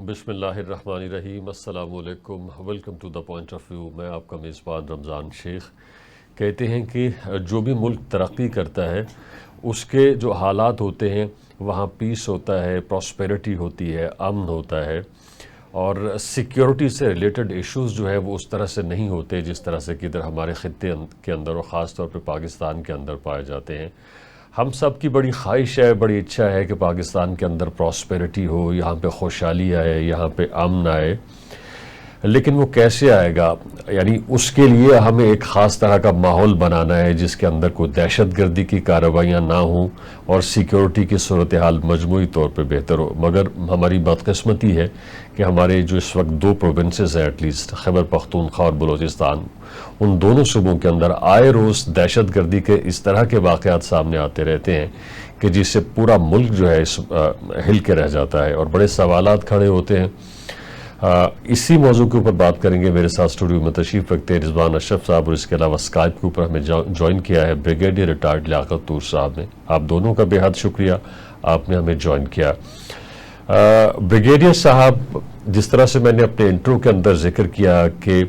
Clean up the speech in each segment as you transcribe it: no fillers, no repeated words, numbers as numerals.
بسم اللہ الرحمن الرحیم، السلام علیکم، welcome to the point of view. میں آپ کا میزبان رمضان شیخ۔ کہتے ہیں کہ جو بھی ملک ترقی کرتا ہے اس کے جو حالات ہوتے ہیں وہاں پیس ہوتا ہے، پراسپیرٹی ہوتی ہے، امن ہوتا ہے، اور سیکیورٹی سے ریلیٹڈ ایشوز جو ہے وہ اس طرح سے نہیں ہوتے جس طرح سے کہ ادھر ہمارے خطے کے اندر اور خاص طور پہ پاکستان کے اندر پائے جاتے ہیں۔ ہم سب کی بڑی خواہش ہے، بڑی اچھا ہے کہ پاکستان کے اندر پراسپیرٹی ہو، یہاں پہ خوشحالی آئے، یہاں پہ امن آئے، لیکن وہ کیسے آئے گا؟ یعنی اس کے لیے ہمیں ایک خاص طرح کا ماحول بنانا ہے جس کے اندر کوئی دہشت گردی کی کارروائیاں نہ ہوں اور سیکیورٹی کی صورتحال مجموعی طور پہ بہتر ہو۔ مگر ہماری بدقسمتی ہے کہ ہمارے جو اس وقت دو پروونسز ہیں، ایٹ لیسٹ خیبر پختونخوا اور بلوچستان، ان دونوں صوبوں کے اندر آئے روز دہشت گردی کے اس طرح کے واقعات سامنے آتے رہتے ہیں کہ جس سے پورا ملک جو ہے ہل کے رہ جاتا ہے اور بڑے سوالات کھڑے ہوتے ہیں۔ اسی موضوع کے اوپر بات کریں گے۔ میرے ساتھ اسٹوڈیو میں تشریف رکھتے ہیں رضوان اشرف صاحب، اور اس کے علاوہ اسکائپ کے اوپر ہمیں جوائن کیا ہے بریگیڈیئر ریٹائرڈ لیاقت طور صاحب نے۔ آپ دونوں کا بے حد شکریہ، آپ نے ہمیں جوائن کیا۔ بریگیڈیئر صاحب، جس طرح سے میں نے اپنے انٹرو کے اندر ذکر کیا کہ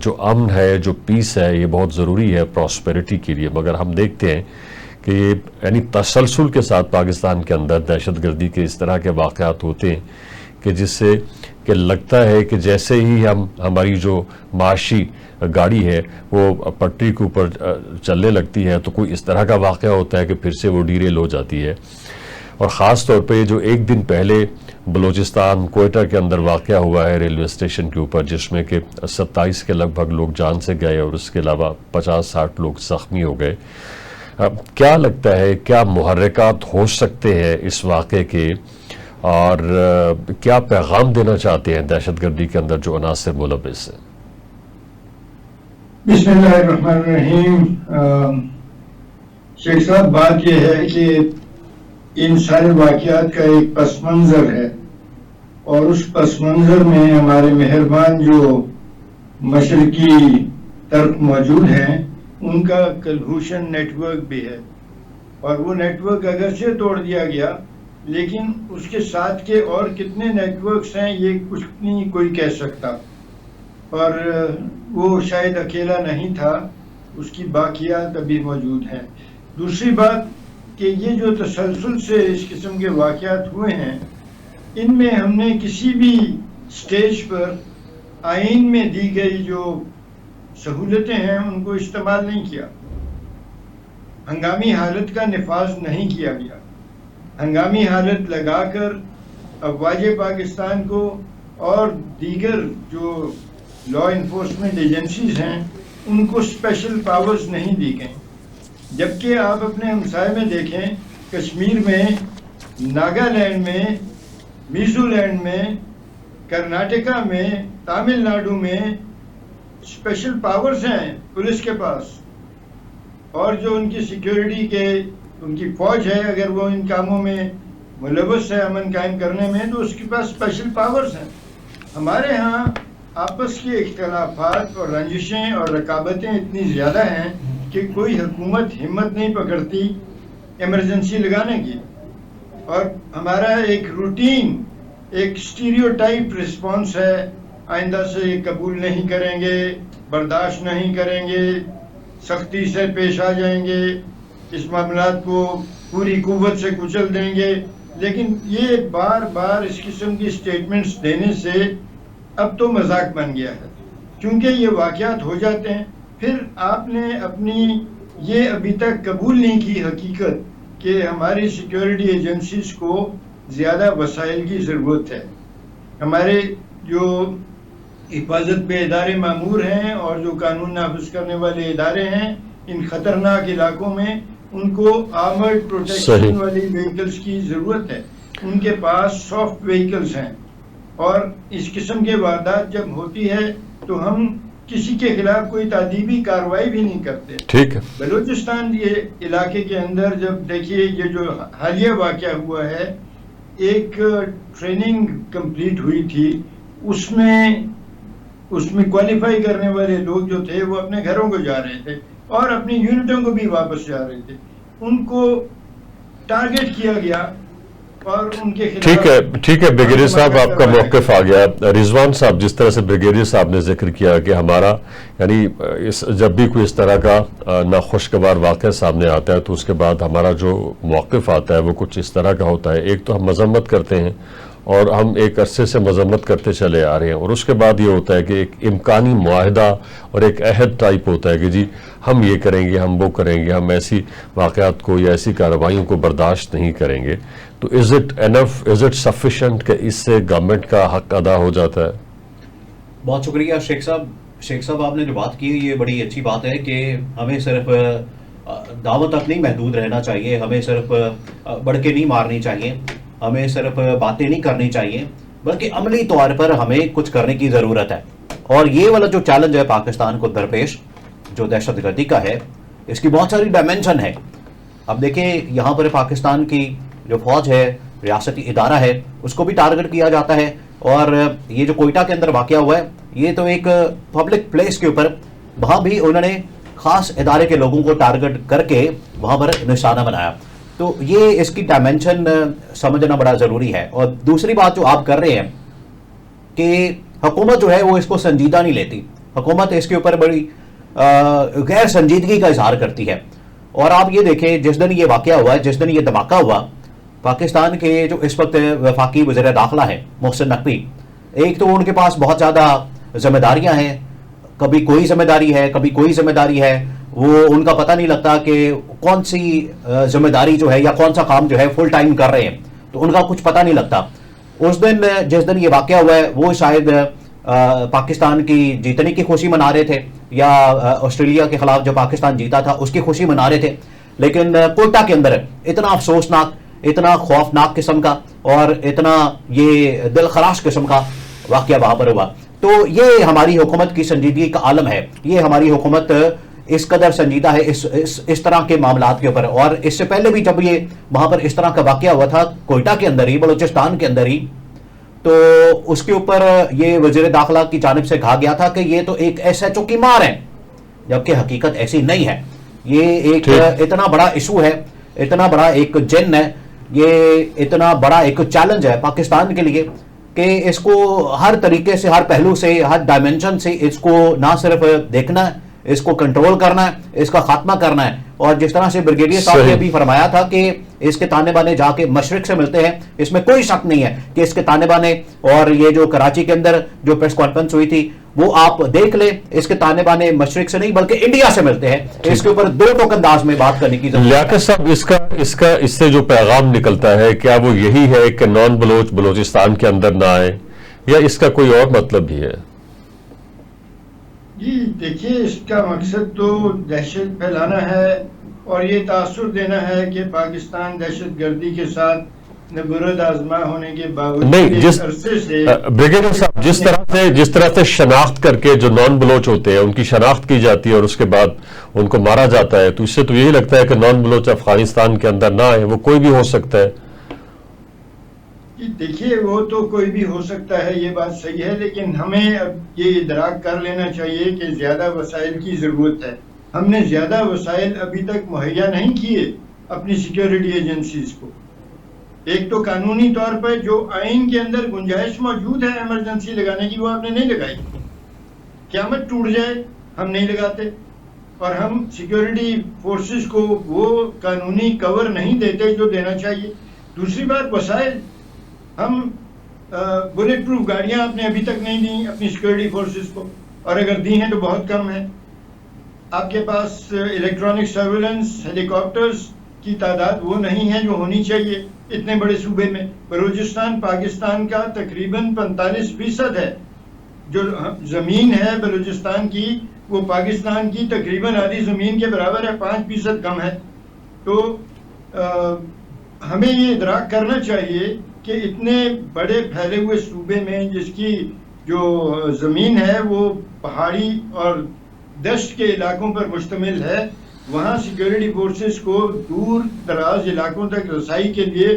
جو امن ہے، جو پیس ہے، یہ بہت ضروری ہے پراسپیرٹی کے لیے، مگر ہم دیکھتے ہیں کہ یعنی تسلسل کے ساتھ پاکستان کے اندر دہشت گردی کے اس طرح کے واقعات ہوتے ہیں کہ جس سے کہ لگتا ہے کہ جیسے ہی ہماری جو معاشی گاڑی ہے وہ پٹری کے اوپر چلنے لگتی ہے تو کوئی اس طرح کا واقعہ ہوتا ہے کہ پھر سے وہ ڈیریل ہو جاتی ہے۔ اور خاص طور پہ جو ایک دن پہلے بلوچستان کوئٹہ کے اندر واقعہ ہوا ہے ریلوے اسٹیشن کے اوپر، جس میں کہ 27 کے لگ بھگ لوگ جان سے گئے اور اس کے علاوہ 50-60 لوگ زخمی ہو گئے۔ کیا لگتا ہے، کیا محرکات ہو سکتے ہیں اس واقعے کے، اور کیا پیغام دینا چاہتے ہیں دہشت گردی کے اندر جو عناصر ملوث ہیں؟ بسم اللہ الرحمن الرحیم۔ شیخ صاحب، بات یہ ہے کہ ان سارے واقعات کا ایک پس منظر ہے، اور اس پس منظر میں ہمارے مہربان جو مشرقی طرف موجود ہیں ان کا کلبھوشن نیٹ ورک بھی ہے، اور وہ نیٹ ورک اگرچہ توڑ دیا گیا لیکن اس کے ساتھ کے اور کتنے نیٹ ورکس ہیں یہ کچھ نہیں کوئی کہہ سکتا، اور وہ شاید اکیلا نہیں تھا، اس کی باقیات ابھی موجود ہیں۔ دوسری بات کہ یہ جو تسلسل سے اس قسم کے واقعات ہوئے ہیں، ان میں ہم نے کسی بھی سٹیج پر آئین میں دی گئی جو سہولتیں ہیں ان کو استعمال نہیں کیا، ہنگامی حالت کا نفاذ نہیں کیا گیا۔ ہنگامی حالت لگا کر افواج پاکستان کو اور دیگر جو لا انفورسمنٹ ایجنسیز ہیں ان کو اسپیشل پاورز نہیں دی گئیں، جبکہ آپ اپنے ہمسائے میں دیکھیں، کشمیر میں، ناگالینڈ میں، میزو لینڈ میں، کرناٹکا میں، تامل ناڈو میں اسپیشل پاورز ہیں پولیس کے پاس، اور جو ان کی سیکیورٹی کے ان کی فوج ہے اگر وہ ان کاموں میں ملوث ہے امن قائم کرنے میں تو اس کے پاس اسپیشل پاورز ہیں۔ ہمارے ہاں آپس کے اختلافات اور رنجشیں اور رکابتیں اتنی زیادہ ہیں کہ کوئی حکومت ہمت نہیں پکڑتی ایمرجنسی لگانے کی، اور ہمارا ایک روٹین، ایک اسٹیریوٹائپ رسپانس ہے، آئندہ سے یہ قبول نہیں کریں گے، برداشت نہیں کریں گے، سختی سے پیش آ جائیں گے، اس معاملات کو پوری قوت سے کچل دیں گے۔ لیکن یہ بار بار اس قسم کی سٹیٹمنٹس دینے سے اب تو مذاق بن گیا ہے، کیونکہ یہ واقعات ہو جاتے ہیں۔ پھر آپ نے اپنی یہ ابھی تک قبول نہیں کی حقیقت کہ ہماری سیکیورٹی ایجنسیز کو زیادہ وسائل کی ضرورت ہے۔ ہمارے جو حفاظت پہ ادارے مامور ہیں اور جو قانون نافذ کرنے والے ادارے ہیں، ان خطرناک علاقوں میں ان کو آرمرڈ پروٹیکشن والی وہیکلز کی ضرورت ہے، ان کے پاس سافٹ وہیکلز ہیں، اور اس قسم کے واردات جب ہوتی ہے تو ہم کسی کے خلاف کوئی تعدیبی کارروائی بھی نہیں کرتے۔ ٹھیک ہے۔ بلوچستان یہ علاقے کے اندر جب دیکھیے یہ جو حالیہ واقعہ ہوا ہے، ایک ٹریننگ کمپلیٹ ہوئی تھی، اس میں کوالیفائی کرنے والے لوگ جو تھے وہ اپنے گھروں کو جا رہے تھے اور اپنی یونٹوں کو بھی واپس جا رہے تھے، ان کو ٹارگٹ کیا گیا، اور ان کے ٹھیک ہے بریگیڈیئر صاحب آپ کا موقف آ گیا. رضوان صاحب جس طرح سے بریگیڈیئر صاحب نے ذکر کیا کہ ہمارا یعنی جب بھی کوئی اس طرح کا ناخوشگوار واقعہ سامنے آتا ہے تو اس کے بعد ہمارا جو موقف آتا ہے وہ کچھ اس طرح کا ہوتا ہے. ایک تو ہم مذمت کرتے ہیں اور ہم ایک عرصے سے مذمت کرتے چلے آ رہے ہیں, اور اس کے بعد یہ ہوتا ہے کہ ایک امکانی معاہدہ اور ایک عہد ٹائپ ہوتا ہے کہ جی ہم یہ کریں گے, ہم وہ کریں گے, ہم ایسی واقعات کو یا ایسی کارروائیوں کو برداشت نہیں کریں گے. تو is it enough, is it sufficient کہ اس سے گورنمنٹ کا حق ادا ہو جاتا ہے؟ بہت شکریہ شیخ صاحب آپ نے جو بات کی یہ بڑی اچھی بات ہے کہ ہمیں صرف دعوت تک نہیں محدود رہنا چاہیے, ہمیں صرف بڑھ کے نہیں مارنی چاہیے, ہمیں صرف باتیں نہیں کرنی چاہیے, بلکہ عملی طور پر ہمیں کچھ کرنے کی ضرورت ہے. اور یہ والا جو چیلنج ہے پاکستان کو درپیش جو دہشت گردی کا ہے, اس کی بہت ساری ڈائمینشن ہے. اب دیکھیں یہاں پر پاکستان کی جو فوج ہے, ریاستی ادارہ ہے, اس کو بھی ٹارگٹ کیا جاتا ہے. اور یہ جو کوئٹہ کے اندر واقعہ ہوا ہے یہ تو ایک پبلک پلیس کے اوپر, وہاں بھی انہوں نے خاص ادارے کے لوگوں کو ٹارگٹ کر کے وہاں پر نشانہ بنایا. تو یہ اس کی ڈائمینشن سمجھنا بڑا ضروری ہے. اور دوسری بات جو آپ کر رہے ہیں کہ حکومت جو ہے وہ اس کو سنجیدہ نہیں لیتی, حکومت اس کے اوپر بڑی غیر سنجیدگی کا اظہار کرتی ہے. اور آپ یہ دیکھیں جس دن یہ واقعہ ہوا ہے, جس دن یہ دھماکہ ہوا, پاکستان کے جو اس وقت وفاقی وزیر داخلہ ہیں محسن نقوی, ایک تو ان کے پاس بہت زیادہ ذمہ داریاں ہیں, کبھی کوئی ذمہ داری ہے کبھی کوئی ذمہ داری ہے, وہ ان کا پتہ نہیں لگتا کہ کون سی ذمہ داری جو ہے یا کون سا کام جو ہے فل ٹائم کر رہے ہیں, تو ان کا کچھ پتہ نہیں لگتا. اس دن جس دن یہ واقعہ ہوا ہے وہ شاید پاکستان کی جیتنے کی خوشی منا رہے تھے, یا آسٹریلیا کے خلاف جو پاکستان جیتا تھا اس کی خوشی منا رہے تھے. لیکن کوئٹہ کے اندر اتنا افسوسناک, اتنا خوفناک قسم کا اور اتنا یہ دل خراش قسم کا واقعہ وہاں پر ہوا. تو یہ ہماری حکومت کی سنجیدگی کا عالم ہے, یہ ہماری حکومت اس قدر سنجیدہ ہے اس طرح کے معاملات کے اوپر. اور اس سے پہلے بھی جب یہ وہاں پر اس طرح کا واقعہ ہوا تھا کوئٹہ کے اندر ہی, بلوچستان کے اندر ہی, تو اس کے اوپر یہ وزیر داخلہ کی جانب سے کہا گیا تھا کہ یہ تو ایک ایس ایچ او کی مار ہے, جبکہ حقیقت ایسی نہیں ہے. یہ ایک اتنا بڑا ایشو ہے, اتنا بڑا ایک جن ہے, یہ اتنا بڑا ایک چیلنج ہے پاکستان کے لیے کہ اس کو ہر طریقے سے, ہر پہلو سے, ہر ڈائمینشن سے اس کو نہ صرف دیکھنا ہے, اس کو کنٹرول کرنا ہے, اس کا خاتمہ کرنا ہے. اور جس طرح سے بریگیڈیئر صاحب نے بھی فرمایا تھا کہ اس کے تانے بانے جا کے مشرق سے ملتے ہیں, اس میں کوئی شک نہیں ہے کہ اس کے تانے بانے, اور یہ جو کراچی کے اندر جو پریس کانفرنس ہوئی تھی وہ آپ دیکھ لیں, اس کے تانے بانے مشرق سے نہیں بلکہ انڈیا سے ملتے ہیں. اس کے اوپر دو ٹوک انداز میں بات کرنے کی ضرورت ہے. لیاقت صاحب اس سے جو پیغام نکلتا ہے کیا وہ یہی ہے کہ نان بلوچ بلوچستان کے اندر نہ آئے, یا اس کا کوئی اور مطلب بھی ہے؟ جی دیکھیے, اس کا مقصد تو دہشت پھیلانا ہے اور یہ تاثر دینا ہے کہ پاکستان دہشت گردی کے ساتھ نبرد آزما ہونے کے باوجود عرصے سے بریگیڈیئر صاحب جس طرح سے شناخت کر کے جو نان بلوچ ہوتے ہیں ان کی شناخت کی جاتی ہے اور اس کے بعد ان کو مارا جاتا ہے, تو اس سے تو یہی لگتا ہے کہ نان بلوچ افغانستان کے اندر نہ آئے, وہ کوئی بھی ہو سکتا ہے. دیکھیے وہ تو کوئی بھی ہو سکتا ہے, یہ بات صحیح ہے, لیکن ہمیں اب یہ ادراک کر لینا چاہیے کہ زیادہ وسائل کی ضرورت ہے. ہم نے زیادہ وسائل ابھی تک مہیا نہیں کیے اپنی سیکیورٹی ایجنسیز کو. ایک تو قانونی طور پر جو آئین کے اندر گنجائش موجود ہے ایمرجنسی لگانے کی, وہ آپ نے نہیں لگائی. قیامت ٹوٹ جائے ہم نہیں لگاتے, اور ہم سیکیورٹی فورسز کو وہ قانونی کور نہیں دیتے جو دینا چاہیے. دوسری بات وسائل, ہم بلٹ پروف گاڑیاں آپ نے ابھی تک نہیں دیں اپنی سیکیورٹی فورسز کو, اور اگر دی ہیں تو بہت کم ہیں. آپ کے پاس الیکٹرانک سرویلنس ہیلی کاپٹرز کی تعداد وہ نہیں ہے جو ہونی چاہیے اتنے بڑے صوبے میں. بلوچستان پاکستان کا تقریباً 45% ہے. جو زمین ہے بلوچستان کی وہ پاکستان کی تقریباً آدھی زمین کے برابر ہے, 5% کم ہے. تو ہمیں یہ ادراک کرنا چاہیے کہ اتنے بڑے پھیلے ہوئے صوبے میں جس کی جو زمین ہے وہ پہاڑی اور دشت کے علاقوں پر مشتمل ہے, وہاں سیکیورٹی فورسز کو دور دراز علاقوں تک رسائی کے لیے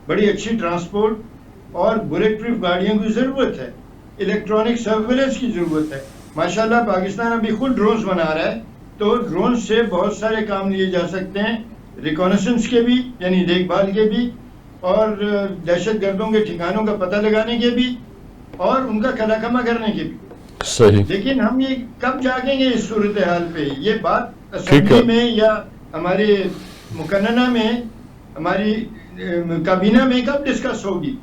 بڑی اچھی ٹرانسپورٹ اور بلٹ پروف گاڑیوں کی ضرورت ہے, الیکٹرانک سرویلنس کی ضرورت ہے. ماشاءاللہ پاکستان ابھی خود ڈرونز بنا رہا ہے, تو ڈرونز سے بہت سارے کام لیے جا سکتے ہیں, ریکانیسنس کے بھی یعنی دیکھ بھال کے بھی, اور دہشت گردوں کے ٹھکانوں کا پتہ لگانے کے بھی اور ان کا کلا کما کرنے کے بھی. صحیح. لیکن ہم یہ کب جاگیں گے اس صورتحال پہ؟ یہ بات اسمبلی میں یا ہمارے مقننہ میں، ہماری کابینہ میں کب ڈسکس ہوگی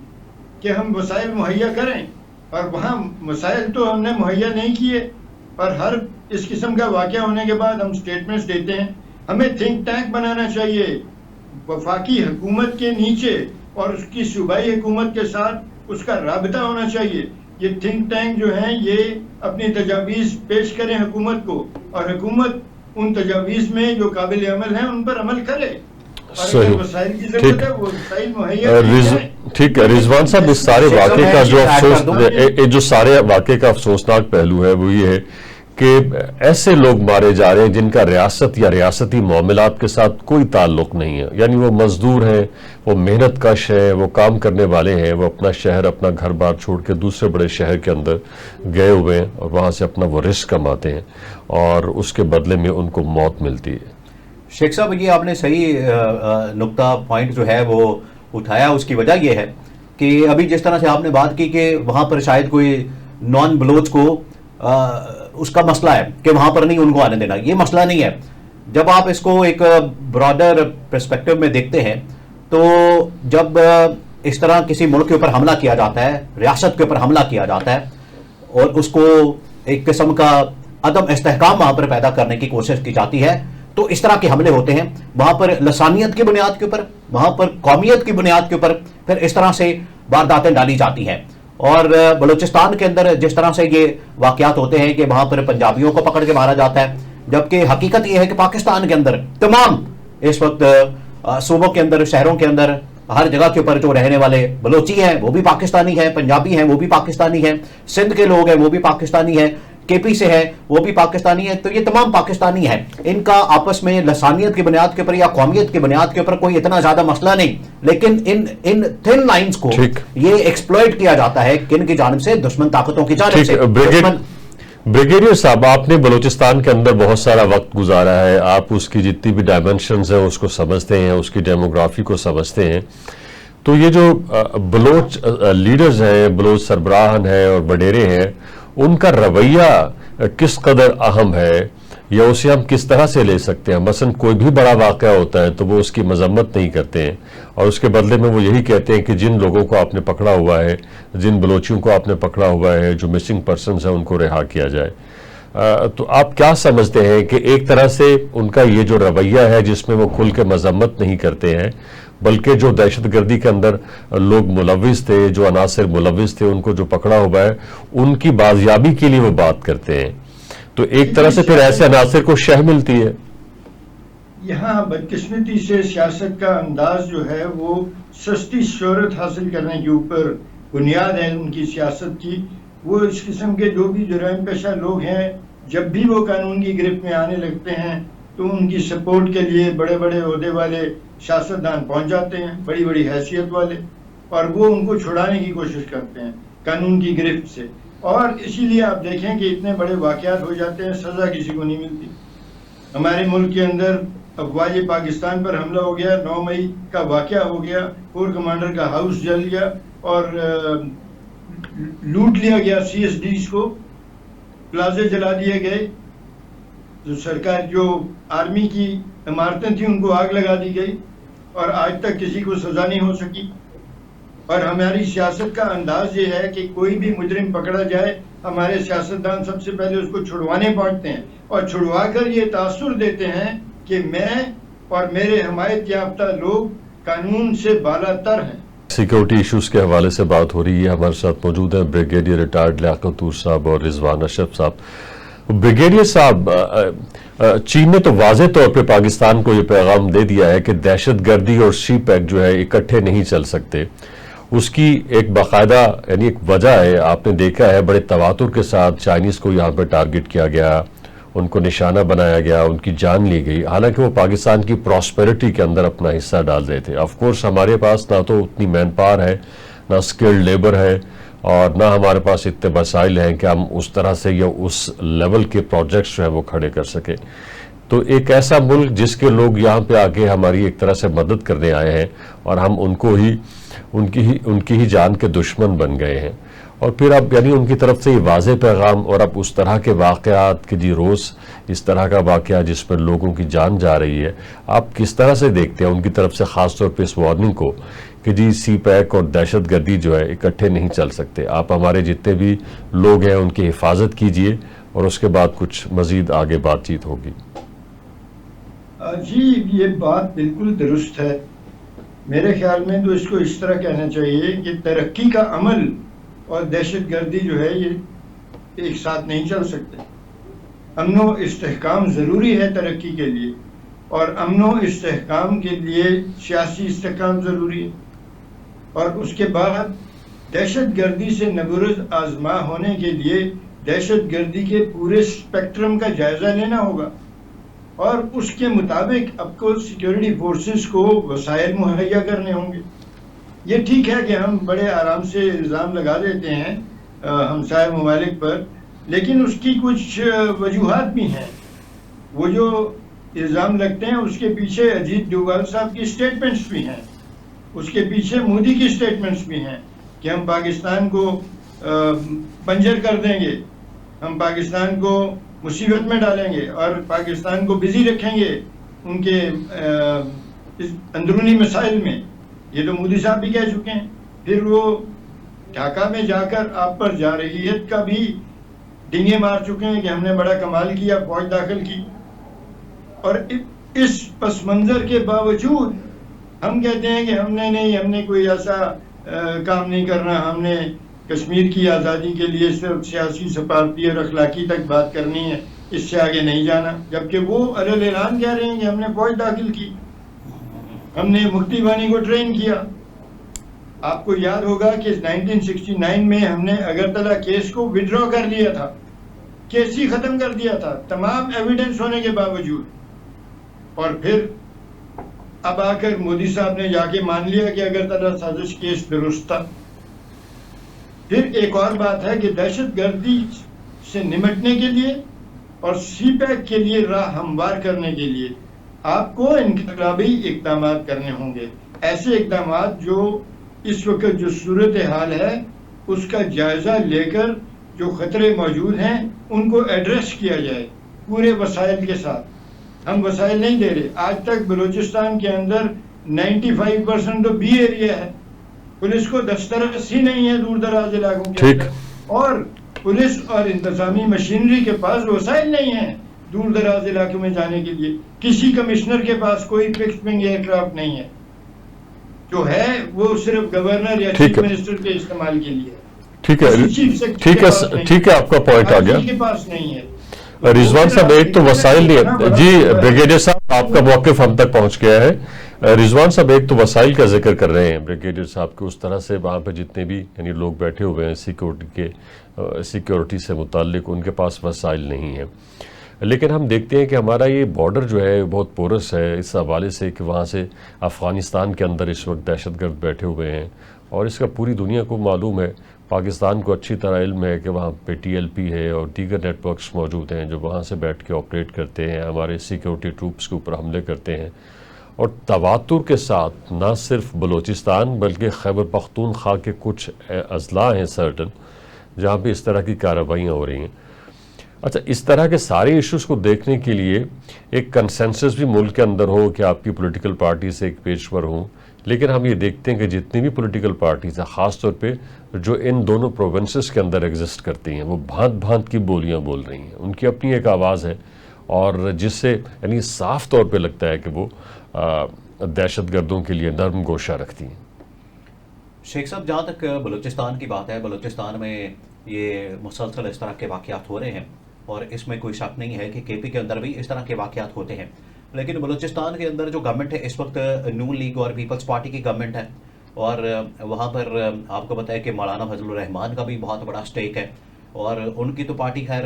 کہ ہم وسائل مہیا کریں؟ اور وہاں وسائل تو ہم نے مہیا نہیں کیے، اور ہر اس قسم کا واقعہ ہونے کے بعد ہم سٹیٹمنٹس دیتے ہیں. ہمیں تھنک ٹینک بنانا چاہیے وفاقی حکومت کے نیچے، اور اس کی صوبائی حکومت کے ساتھ اس کا رابطہ ہونا چاہیے. یہ تھنک ٹینک جو ہیں یہ اپنی تجاویز پیش کریں حکومت کو، اور حکومت ان تجاویز میں جو قابل عمل ہیں ان پر عمل کرے. وسائل کی ضرورت ہے وہ وسائل مہیا. ٹھیک ہے رضوان صاحب، اس سارے واقعے کا جو افسوس، جو سارے واقعے کا افسوسناک پہلو ہے وہ یہ ہے کہ ایسے لوگ مارے جا رہے ہیں جن کا ریاست یا ریاستی معاملات کے ساتھ کوئی تعلق نہیں ہے. یعنی وہ مزدور ہیں، وہ محنت کش ہیں، وہ کام کرنے والے ہیں، وہ اپنا شہر، اپنا گھر بار چھوڑ کے دوسرے بڑے شہر کے اندر گئے ہوئے ہیں اور وہاں سے اپنا وہ رزق کماتے ہیں، اور اس کے بدلے میں ان کو موت ملتی ہے. شیخ صاحب یہ آپ نے صحیح نقطہ پوائنٹ جو ہے وہ اٹھایا. اس کی وجہ یہ ہے کہ ابھی جس طرح سے آپ نے بات کی کہ وہاں پر شاید کوئی نان بلوچ کو اس کا مسئلہ ہے کہ وہاں پر نہیں ان کو آنے دینا، یہ مسئلہ نہیں ہے. جب آپ اس کو ایک براڈر پرسپیکٹو میں دیکھتے ہیں تو جب اس طرح کسی ملک کے اوپر حملہ کیا جاتا ہے، ریاست کے اوپر حملہ کیا جاتا ہے، اور اس کو ایک قسم کا عدم استحکام وہاں پر پیدا کرنے کی کوشش کی جاتی ہے، تو اس طرح کے حملے ہوتے ہیں. وہاں پر لسانیت کی بنیاد کے اوپر، وہاں پر قومیت کی بنیاد کے اوپر پھر اس طرح سے وارداتیں ڈالی جاتی ہیں. اور بلوچستان کے اندر جس طرح سے یہ واقعات ہوتے ہیں کہ وہاں پر پنجابیوں کو پکڑ کے مارا جاتا ہے، جبکہ حقیقت یہ ہے کہ پاکستان کے اندر تمام اس وقت صوبوں کے اندر، شہروں کے اندر، ہر جگہ کے اوپر جو رہنے والے بلوچی ہیں وہ بھی پاکستانی ہیں، پنجابی ہیں وہ بھی پاکستانی ہیں، سندھ کے لوگ ہیں وہ بھی پاکستانی ہیں، کے پی سے ہے وہ بھی پاکستانی ہے. تو یہ تمام پاکستانی ہیں. ان کا آپس میں لسانیت کی بنیاد کے اوپر یا قومیت کی بنیاد کے اوپر کوئی اتنا زیادہ مسئلہ نہیں، لیکن ان تھن لائنز کو یہ ایکسپلوئٹ کیا جاتا ہے کن کی جانب سے؟ دشمن طاقتوں کی جانب سے. بریگیڈیئر صاحب، آپ نے بلوچستان کے اندر بہت سارا وقت گزارا ہے، آپ اس کی جتنی بھی ڈائمنشنز ہیں اس کو سمجھتے ہیں، اس کی ڈیموگرافی کو سمجھتے ہیں. تو یہ جو بلوچ لیڈرز ہیں، بلوچ سربراہان ہیں اور وڈیرے ہیں، ان کا رویہ کس قدر اہم ہے، یا اسے ہم کس طرح سے لے سکتے ہیں؟ مثلا کوئی بھی بڑا واقعہ ہوتا ہے تو وہ اس کی مذمت نہیں کرتے ہیں، اور اس کے بدلے میں وہ یہی کہتے ہیں کہ جن لوگوں کو آپ نے پکڑا ہوا ہے، جن بلوچیوں کو آپ نے پکڑا ہوا ہے، جو مسنگ پرسنز ہیں، ان کو رہا کیا جائے. تو آپ کیا سمجھتے ہیں کہ ایک طرح سے ان کا یہ جو رویہ ہے جس میں وہ کھل کے مذمت نہیں کرتے ہیں، بلکہ جو دہشت گردی کے اندر لوگ ملوث تھے، جو عناصر ملوث تھے، ان کو جو پکڑا ہوا ہے ان کی بازیابی کے لیے وہ بات کرتے ہیں، تو ایک طرح سے پھر ایسے عناصر کو شہ ملتی ہے. یہاں بدقسمتی سے سیاست کا انداز جو ہے وہ سستی شہرت حاصل کرنے کے اوپر بنیاد ہے ان کی سیاست کی. وہ اس قسم کے جو بھی جرائم پیشہ لوگ ہیں، جب بھی وہ قانون کی گرفت میں آنے لگتے ہیں تو ان کی سپورٹ کے لیے بڑے بڑے عہدے والے سیاستدان پہنچ جاتے ہیں، بڑی بڑی حیثیت والے، اور وہ ان کو چھڑانے کی کوشش کرتے ہیں قانون کی گرفت سے. اور اسی لیے آپ دیکھیں کہ اتنے بڑے واقعات ہو جاتے ہیں، سزا کسی کو نہیں ملتی. ہمارے ملک کے اندر افواج پاکستان پر حملہ ہو گیا، 9 مئی کا واقعہ ہو گیا، کور کمانڈر کا ہاؤس جل گیا اور لوٹ لیا گیا، سی ایس ڈیز کو پلازے جلا دیے گئے، جو سرکار جو آرمی کی عمارتیں تھیں ان کو آگ لگا دی گئی، اور آج تک کسی کو سزا نہیں ہو سکی. اور ہماری سیاست کا انداز یہ ہے کہ کوئی بھی مجرم پکڑا جائے، ہمارے سیاستدان سب سے پہلے اس کو چھڑوانے پہنچتے ہیں، اور چھڑوا کر یہ تاثر دیتے ہیں کہ میں اور میرے حمایت یافتہ لوگ قانون سے بالا تر ہیں. سیکیورٹی ایشوز کے حوالے سے بات ہو رہی ہے. ہمارے ساتھ موجود ہیں بریگیڈیئر ریٹائرڈ لیاقت طور صاحب اور رضوان اشرف صاحب. بریگیڈیئر صاحب، چین نے تو واضح طور پہ پاکستان کو یہ پیغام دے دیا ہے کہ دہشت گردی اور سی پیک جو ہے اکٹھے نہیں چل سکتے. اس کی ایک باقاعدہ یعنی ایک وجہ ہے، آپ نے دیکھا ہے بڑے تواتر کے ساتھ چائنیز کو یہاں پہ ٹارگٹ کیا گیا، ان کو نشانہ بنایا گیا، ان کی جان لی گئی، حالانکہ وہ پاکستان کی پراسپیرٹی کے اندر اپنا حصہ ڈال رہے تھے. آف کورس ہمارے پاس نہ تو اتنی مین پاور ہے، نہ سکلڈ لیبر ہے، اور نہ ہمارے پاس اتنے وسائل ہیں کہ ہم اس طرح سے یا اس لیول کے پروجیکٹس جو ہیں وہ کھڑے کر سکیں. تو ایک ایسا ملک جس کے لوگ یہاں پہ آکے ہماری ایک طرح سے مدد کرنے آئے ہیں اور ہم ان کی ہی جان کے دشمن بن گئے ہیں، اور پھر اب یعنی ان کی طرف سے یہ واضح پیغام، اور اب اس طرح کے واقعات کہ جی روز اس طرح کا واقعہ جس پر لوگوں کی جان جا رہی ہے، آپ کس طرح سے دیکھتے ہیں ان کی طرف سے خاص طور پہ اس وارننگ کو کہ جی سی پیک اور دہشت گردی جو ہے اکٹھے نہیں چل سکتے، آپ ہمارے جتنے بھی لوگ ہیں ان کی حفاظت کیجئے اور اس کے بعد کچھ مزید آگے بات چیت ہوگی؟ جی یہ بات بالکل درست ہے. میرے خیال میں تو اس کو اس طرح کہنا چاہیے کہ ترقی کا عمل اور دہشت گردی جو ہے یہ ایک ساتھ نہیں چل سکتے. امن و استحکام ضروری ہے ترقی کے لیے، اور امن و استحکام کے لیے سیاسی استحکام ضروری ہے، اور اس کے بعد دہشت گردی سے نبرد آزما ہونے کے لیے دہشت گردی کے پورے اسپیکٹرم کا جائزہ لینا ہوگا، اور اس کے مطابق اب کو سیکیورٹی فورسز کو وسائل مہیا کرنے ہوں گے. یہ ٹھیک ہے کہ ہم بڑے آرام سے الزام لگا دیتے ہیں ہمسائے ممالک پر، لیکن اس کی کچھ وجوہات بھی ہیں. وہ جو الزام لگتے ہیں اس کے پیچھے اجیت ڈوبھال صاحب کی اسٹیٹمنٹس بھی ہیں، اس کے پیچھے مودی کی اسٹیٹمنٹس بھی ہیں کہ ہم پاکستان کو پنجر کر دیں گے، ہم پاکستان کو مصیبت میں ڈالیں گے اور پاکستان کو بزی رکھیں گے ان کے اندرونی مسائل میں. یہ تو مودی صاحب بھی کہہ چکے ہیں. پھر وہ ڈھاکہ میں جا کر آپ پر جارحیت کا بھی ڈنگے مار چکے ہیں کہ ہم نے بڑا کمال کیا، فوج داخل کی. اور اس پس منظر کے باوجود ہم کہتے ہیں کہ ہم نے کوئی ایسا کام نہیں کرنا، ہم نے کشمیر کی آزادی کے لیے صرف سیاسی سفارتی اور اخلاقی تک بات کرنی ہے، اس سے آگے نہیں جانا. جبکہ وہ علیہ اعلان کہہ رہے ہیں کہ ہم نے فوج داخل کی، ہم نے مفتی بانی کو ٹرین کیا. آپ کو یاد ہوگا کہ 1969 میں ہم نے اگرتلہ کیس کو وڈرا کر لیا تھا، کیس ہی ختم کر دیا تھا تمام ایویڈنس ہونے کے باوجود. اور پھر اب آ کر مودی صاحب نے جا کے مان لیا کہ اگرتلہ سازش کیس درست تھا. پھر ایک اور بات ہے کہ دہشت گردی سے نمٹنے کے لیے اور سی پیک کے لیے راہ ہموار کرنے کے لیے آپ کو انقلابی اقدامات کرنے ہوں گے، ایسے اقدامات جو اس وقت جو صورتحال ہے اس کا جائزہ لے کر جو خطرے موجود ہیں ان کو ایڈریس کیا جائے پورے وسائل کے ساتھ. ہم وسائل نہیں دے رہے. آج تک بلوچستان کے اندر 95% تو بی ایریا ہے، پولیس کو دسترس ہی نہیں ہے دور دراز علاقوں کے اندر، اور پولیس اور انتظامی مشینری کے پاس وسائل نہیں ہیں دور دراز علاقوں میں جانے کے لیے. کسی کمشنر کے پاس کوئی فکس ونگ ایئر کرافٹ نہیں ہے، جو ہے وہ صرف گورنر یا چیف منسٹر کے استعمال کے لیے. ٹھیک ہے، آپ کا پوائنٹ آ گیا. کے پاس نہیں ہے. رضوان صاحب ایک تو وسائل نہیں، جی بریگیڈیئر صاحب آپ کا موقف ہم تک پہنچ گیا ہے. رضوان صاحب ایک تو وسائل کا ذکر کر رہے ہیں بریگیڈیئر صاحب کو، اس طرح سے وہاں پہ جتنے بھی یعنی لوگ بیٹھے ہوئے ہیں سیکیورٹی سے متعلق ان کے پاس وسائل نہیں ہیں. لیکن ہم دیکھتے ہیں کہ ہمارا یہ بارڈر جو ہے بہت پورس ہے اس حوالے سے کہ وہاں سے افغانستان کے اندر اس وقت دہشت گرد بیٹھے ہوئے ہیں، اور اس کا پوری دنیا کو معلوم ہے، پاکستان کو اچھی طرح علم ہے کہ وہاں پہ ٹی ایل پی ہے اور دیگر نیٹ ورکس موجود ہیں جو وہاں سے بیٹھ کے آپریٹ کرتے ہیں، ہمارے سیکیورٹی ٹروپس کے اوپر حملے کرتے ہیں. اور تواتر کے ساتھ نہ صرف بلوچستان بلکہ خیبر پختونخوا کے کچھ اضلاع ہیں سرٹن جہاں پہ اس طرح کی کارروائیاں ہو رہی ہیں. اچھا، اس طرح کے سارے ایشوز کو دیکھنے کے لیے ایک کنسنسس بھی ملک کے اندر ہو کہ آپ کی پولیٹیکل پارٹی سے ایک پیش پر ہوں، لیکن ہم یہ دیکھتے ہیں کہ جتنی بھی پولیٹیکل پارٹیز ہیں خاص طور پہ جو ان دونوں پروونسز کے اندر ایگزسٹ کرتی ہیں وہ بھانت بھانت کی بولیاں بول رہی ہیں. ان کی اپنی ایک آواز ہے اور جس سے یعنی صاف طور پہ لگتا ہے کہ وہ دہشت گردوں کے لیے نرم گوشہ رکھتی ہیں. شیخ صاحب، جہاں تک بلوچستان کی بات ہے، بلوچستان میں یہ مسلسل اس طرح کے واقعات ہو رہے ہیں اور اس میں کوئی شک نہیں ہے کہ کے پی کے اندر بھی اس طرح کے واقعات ہوتے ہیں. لیکن بلوچستان کے اندر جو گورنمنٹ ہے اس وقت نون لیگ اور پیپلز پارٹی کی گورنمنٹ ہے، اور وہاں پر آپ کو بتایا کہ مولانا فضل الرحمان کا بھی بہت بڑا سٹیک ہے، اور ان کی تو پارٹی خیر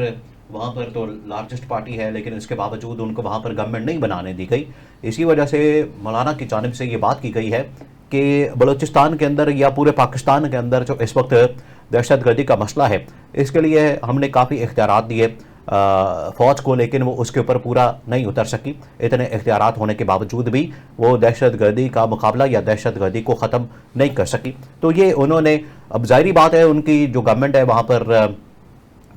وہاں پر تو لارجسٹ پارٹی ہے، لیکن اس کے باوجود ان کو وہاں پر گورنمنٹ نہیں بنانے دی گئی. اسی وجہ سے مولانا کی جانب سے یہ بات کی گئی ہے کہ بلوچستان کے اندر یا پورے پاکستان کے اندر جو اس وقت دہشت گردی کا مسئلہ ہے اس کے لیے ہم نے کافی اختیارات دیے. فوج کو, لیکن وہ اس کے اوپر پورا نہیں اتر سکی. اتنے اختیارات ہونے کے باوجود بھی وہ دہشت گردی کا مقابلہ یا دہشت گردی کو ختم نہیں کر سکی. تو یہ انہوں نے, اب ظاہری بات ہے ان کی جو گورنمنٹ ہے وہاں پر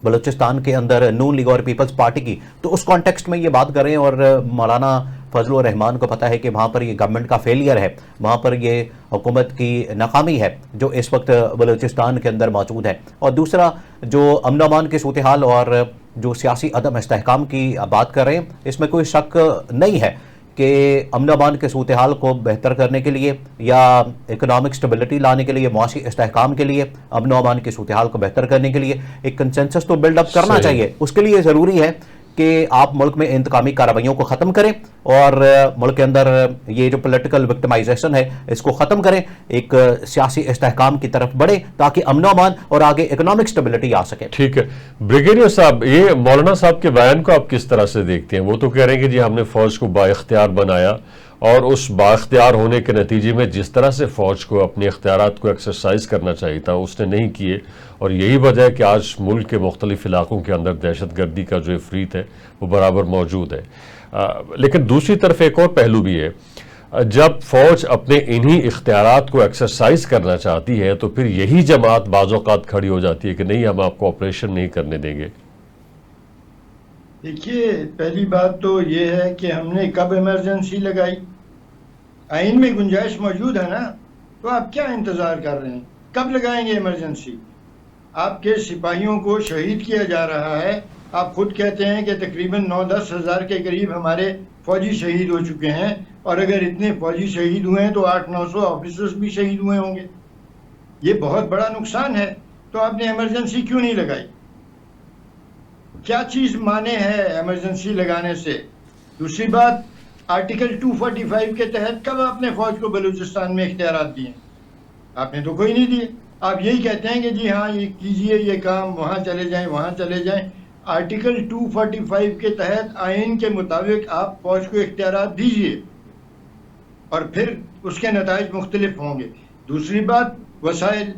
بلوچستان کے اندر نون لیگ اور پیپلز پارٹی کی, تو اس کانٹیکسٹ میں یہ بات کریں, اور مولانا فضل الرحمان کو پتہ ہے کہ وہاں پر یہ گورنمنٹ کا فیلئر ہے, وہاں پر یہ حکومت کی ناکامی ہے جو اس وقت بلوچستان کے اندر موجود ہے. اور دوسرا جو امن و امان کی صورتحال اور جو سیاسی عدم استحکام کی بات کر رہے ہیں, اس میں کوئی شک نہیں ہے کہ امن و امان کے صورتحال کو بہتر کرنے کے لیے یا اکنامک سٹیبلٹی لانے کے لیے, معاشی استحکام کے لیے, امن و امان کی صورتحال کو بہتر کرنے کے لیے ایک کنسنسس تو بلڈ اپ کرنا چاہیے. اس کے لیے ضروری ہے کہ آپ ملک میں انتقامی کارروائیوں کو ختم کریں اور ملک کے اندر یہ جو پولیٹیکل وکٹمائزیشن ہے اس کو ختم کریں, ایک سیاسی استحکام کی طرف بڑھیں تاکہ امن و امان اور آگے اکنامک سٹیبلٹی آ سکے. ٹھیک ہے بریگیڈیئر صاحب, یہ مولانا صاحب کے بیان کو آپ کس طرح سے دیکھتے ہیں؟ وہ تو کہہ رہے ہیں کہ جی ہم نے فوج کو با اختیار بنایا, اور اس با اختیار ہونے کے نتیجے میں جس طرح سے فوج کو اپنے اختیارات کو ایکسرسائز کرنا چاہیے تھا اس نے نہیں کیے, اور یہی وجہ ہے کہ آج ملک کے مختلف علاقوں کے اندر دہشت گردی کا جو افریت ہے وہ برابر موجود ہے. لیکن دوسری طرف ایک اور پہلو بھی ہے, جب فوج اپنے انہی اختیارات کو ایکسرسائز کرنا چاہتی ہے تو پھر یہی جماعت بعض اوقات کھڑی ہو جاتی ہے کہ نہیں ہم آپ کو آپریشن نہیں کرنے دیں گے. دیکھیے, پہلی بات تو یہ ہے کہ ہم نے کب ایمرجنسی لگائی؟ آئین میں گنجائش موجود ہے نا, تو آپ کیا انتظار کر رہے ہیں؟ کب لگائیں گے ایمرجنسی؟ آپ کے سپاہیوں کو شہید کیا جا رہا ہے. آپ خود کہتے ہیں کہ تقریباً 9-10 ہزار کے قریب ہمارے فوجی شہید ہو چکے ہیں, اور اگر اتنے فوجی شہید ہوئے ہیں تو 800-900 آفیسرز بھی شہید ہوئے ہوں گے. یہ بہت بڑا نقصان ہے. تو آپ نے ایمرجنسی کیوں نہیں لگائی؟ کیا چیز مانے ہے ایمرجنسی لگانے سے؟ دوسری بات, آرٹیکل 245 کے تحت کب آپ نے فوج کو بلوچستان میں اختیارات دیے؟ آپ نے تو کوئی نہیں دیے. آپ یہی کہتے ہیں کہ جی ہاں یہ کیجئے, یہ کام, وہاں چلے جائیں, وہاں چلے جائیں. آرٹیکل 245 کے تحت آئین کے مطابق آپ فوج کو اختیارات دیجئے, اور پھر اس کے نتائج مختلف ہوں گے. دوسری بات, وسائل.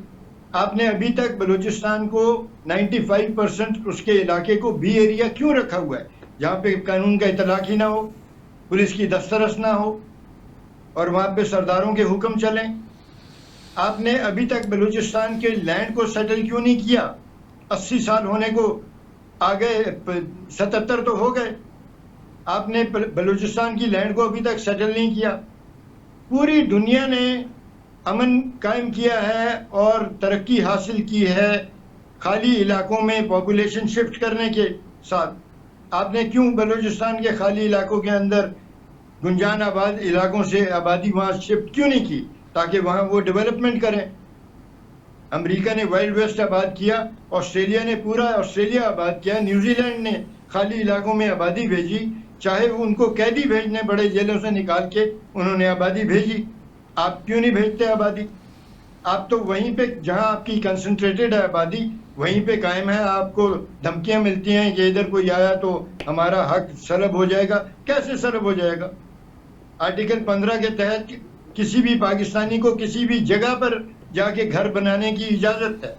آپ نے ابھی تک بلوچستان کو 95% اس کے علاقے کو بی ایریا کیوں رکھا ہوا ہے, جہاں پہ قانون کا اطلاق ہی نہ ہو, پولیس کی دسترس نہ ہو, اور وہاں پہ سرداروں کے حکم چلیں؟ آپ نے ابھی تک بلوچستان کے لینڈ کو سیٹل کیوں نہیں کیا؟ 80 سال ہونے کو آگے, 77 تو ہو گئے, آپ نے بلوچستان کی لینڈ کو ابھی تک سیٹل نہیں کیا. پوری دنیا نے امن قائم کیا ہے اور ترقی حاصل کی ہے خالی علاقوں میں پاپولیشن شفٹ کرنے کے ساتھ. آپ نے کیوں بلوچستان کے خالی علاقوں کے اندر گنجان آباد علاقوں سے آبادی وہاں شفٹ کیوں نہیں کی تاکہ وہاں وہ ڈیولپمنٹ کریں؟ امریکہ نے وائلڈ ویسٹ آباد کیا, آسٹریلیا نے پورا آسٹریلیا آباد کیا, نیوزی لینڈ نے خالی علاقوں میں آبادی بھیجی, چاہے وہ ان کو قیدی بھیجنے بڑے جیلوں سے نکال کے انہوں نے آبادی بھیجی. آپ کیوں نہیں بھیجتے آبادی؟ آپ تو وہیں پہ جہاں آپ کی کنسنٹریٹڈ ہے آبادی وہیں پہ قائم ہے. آپ کو دھمکیاں ملتی ہیں کہ ادھر کوئی آیا تو ہمارا حق سلب ہو جائے گا. کیسے سلب ہو جائے گا؟ آرٹیکل 15 کے تحت کسی بھی پاکستانی کو کسی بھی جگہ پر جا کے گھر بنانے کی اجازت ہے.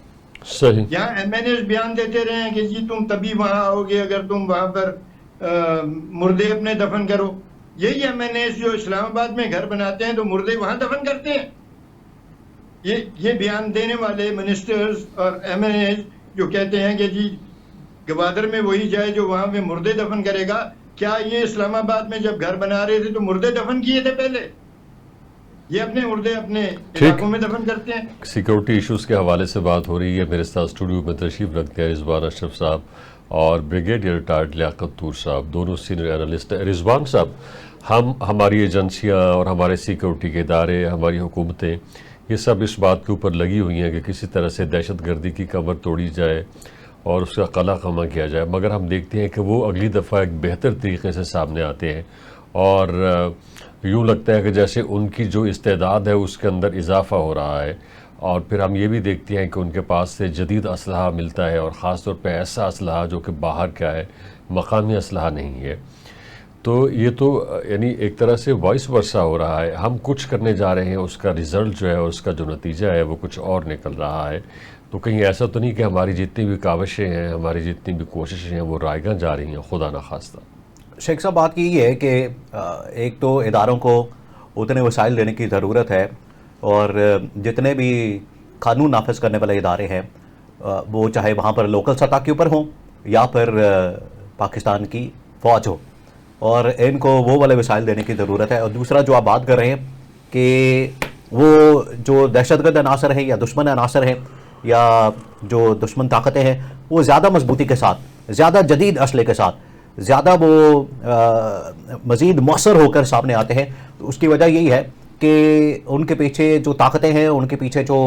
صحیح. یہاں ایم این ایز بیان دیتے رہے ہیں کہ جی تم تبھی وہاں آؤ گے اگر تم وہاں پر مردے اپنے دفن کرو. یہی ایم این ایز جو اسلام آباد میں گھر بناتے ہیں تو مردے وہاں دفن کرتے ہیں. یہ بیان دینے والے منسٹرز اور ایم این ایز جو کہتے ہیں کہ جی گوادر میں وہی جائے جو وہاں پہ مردے دفن کرے گا, کیا یہ اسلام آباد میں جب گھر بنا رہے تھے تو مردے دفن کیے تھے پہلے؟ یہ اپنے مردے اپنے علاقوں میں دفن کرتے ہیں. سیکورٹی ایشوز کے حوالے سے بات ہو رہی ہے. میرے ساتھ اسٹوڈیو میں تشریف رکھتے ہیں رضوان اشرف صاحب اور بریگیڈیئر ریٹائرڈ لیاقت طور صاحب, دونوں سینئر اینالسٹ ہیں. رضوان صاحب, ہماری ایجنسیاں اور ہمارے سیکورٹی کے ادارے, ہماری حکومتیں, یہ سب اس بات کے اوپر لگی ہوئی ہیں کہ کسی طرح سے دہشت گردی کی کمر توڑی جائے اور اس کا قلع خمہ کیا جائے, مگر ہم دیکھتے ہیں کہ وہ اگلی دفعہ ایک بہتر طریقے سے سامنے آتے ہیں اور یوں لگتا ہے کہ جیسے ان کی جو استعداد ہے اس کے اندر اضافہ ہو رہا ہے. اور پھر ہم یہ بھی دیکھتے ہیں کہ ان کے پاس سے جدید اسلحہ ملتا ہے, اور خاص طور پہ ایسا اسلحہ جو کہ باہر کا ہے, مقامی اسلحہ نہیں ہے. تو یہ تو یعنی ایک طرح سے وائس ورثہ ہو رہا ہے. ہم کچھ کرنے جا رہے ہیں, اس کا رزلٹ جو ہے, اس کا جو نتیجہ ہے وہ کچھ اور نکل رہا ہے. تو کہیں ایسا تو نہیں کہ ہماری جتنی بھی کاوشیں ہیں، ہماری جتنی بھی کوششیں ہیں وہ رائیگاں جا رہی ہیں خدا نخواستہ؟ شیخ صاحب بات یہ ہے کہ ایک تو اداروں کو اتنے وسائل دینے کی ضرورت ہے، اور جتنے بھی قانون نافذ کرنے والے ادارے ہیں وہ چاہے وہاں پر لوکل سطح کے اوپر ہوں یا پھر پاکستان کی فوج ہو، اور ان کو وہ والے وسائل دینے کی ضرورت ہے۔ اور دوسرا جو آپ بات کر رہے ہیں کہ وہ جو دہشت گرد عناصر ہیں یا دشمن عناصر ہیں یا جو دشمن طاقتیں ہیں وہ زیادہ مضبوطی کے ساتھ، زیادہ جدید اسلحے کے ساتھ، زیادہ وہ مزید مؤثر ہو کر سامنے آتے ہیں، تو اس کی وجہ یہی ہے کہ ان کے پیچھے جو طاقتیں ہیں، ان کے پیچھے جو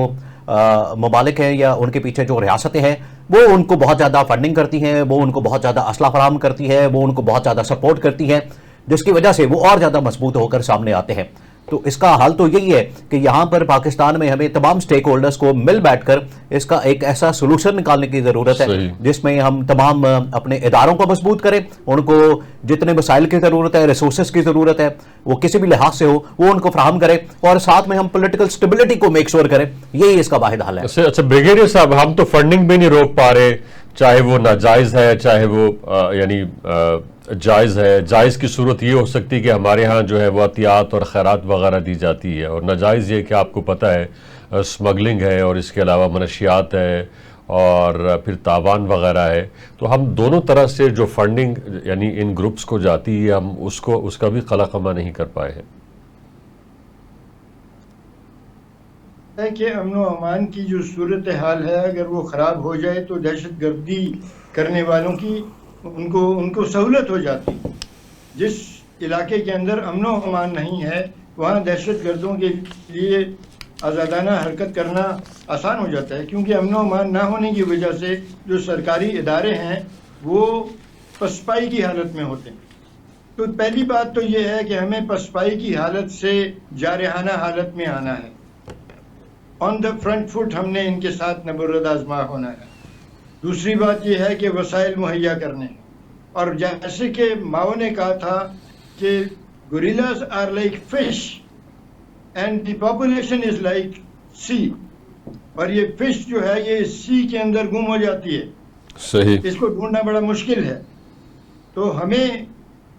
ممالک ہیں یا ان کے پیچھے جو ریاستیں ہیں، وہ ان کو بہت زیادہ فنڈنگ کرتی ہیں، وہ ان کو بہت زیادہ اسلحہ فراہم کرتی ہے، وہ ان کو بہت زیادہ سپورٹ کرتی ہے، جس کی وجہ سے وہ اور زیادہ مضبوط ہو کر سامنے آتے ہیں۔ تو اس کا حل تو یہی ہے کہ یہاں پر پاکستان میں ہمیں تمام سٹیک ہولڈرز کو مل بیٹھ کر اس کا ایک ایسا سلوشن نکالنے کی ضرورت ہے جس میں ہم تمام اپنے اداروں کو مضبوط کریں، ان کو جتنے وسائل کی ضرورت ہے، ریسورسز کی ضرورت ہے، وہ کسی بھی لحاظ سے ہو وہ ان کو فراہم کریں، اور ساتھ میں ہم پولیٹیکل سٹیبلٹی کو میک شور کریں۔ یہی اس کا واحد حل ہے۔ اچھا بریگیڈیئر صاحب، ہم تو فنڈنگ بھی نہیں روک پا رہے، چاہے وہ ناجائز ہے چاہے وہ یعنی جائز ہے۔ جائز کی صورت یہ ہو سکتی ہے کہ ہمارے ہاں جو ہے وہ عطیات اور خیرات وغیرہ دی جاتی ہے، اور ناجائز یہ کہ آپ کو پتہ ہے اسمگلنگ ہے، اور اس کے علاوہ منشیات ہے اور پھر تاوان وغیرہ ہے۔ تو ہم دونوں طرح سے جو فنڈنگ یعنی ان گروپس کو جاتی ہے، ہم اس کا بھی قلقمہ نہیں کر پائے ہیں۔ کہ امن و امان کی جو صورتحال ہے اگر وہ خراب ہو جائے تو دہشت گردی کرنے والوں کی ان کو سہولت ہو جاتی۔ جس علاقے کے اندر امن و امان نہیں ہے وہاں دہشت گردوں کے لیے آزادانہ حرکت کرنا آسان ہو جاتا ہے، کیونکہ امن و امان نہ ہونے کی وجہ سے جو سرکاری ادارے ہیں وہ پسپائی کی حالت میں ہوتے ہیں۔ تو پہلی بات تو یہ ہے کہ ہمیں پسپائی کی حالت سے جارحانہ حالت میں آنا ہے، آن دا فرنٹ فٹ ہم نے ان کے ساتھ نبرد آزما ہونا ہے۔ دوسری بات یہ ہے کہ وسائل مہیا کرنے، اور جیسے کہ ماؤ نے کہا تھا کہ guerrillas are like fish and the population is like sea, اور یہ فش جو ہے یہ سی کے اندر گم ہو جاتی ہے، صحیح، اس کو ڈھونڈنا بڑا مشکل ہے۔ تو ہمیں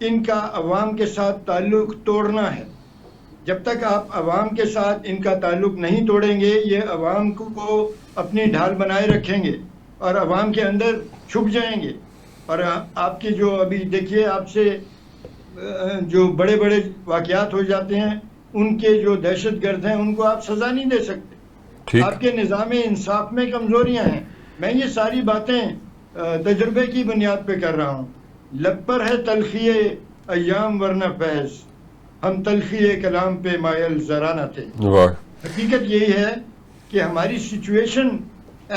ان کا عوام کے ساتھ تعلق توڑنا ہے۔ جب تک آپ عوام کے ساتھ ان کا تعلق نہیں توڑیں گے، یہ عوام کو اپنی ڈھال بنائے رکھیں گے اور عوام کے اندر چھپ جائیں گے۔ اور آپ کے جو ابھی دیکھیے آپ سے جو بڑے بڑے واقعات ہو جاتے ہیں، ان کے جو دہشت گرد ہیں ان کو آپ سزا نہیں دے سکتے۔ آپ کے نظام انصاف میں کمزوریاں ہیں۔ میں یہ ساری باتیں تجربے کی بنیاد پہ کر رہا ہوں۔ لب پر ہے تلخی ایام ورنہ فیض، ہم تلخی کلام پہ مائل ذرا نہ تھے۔ حقیقت یہی ہے کہ ہماری سچویشن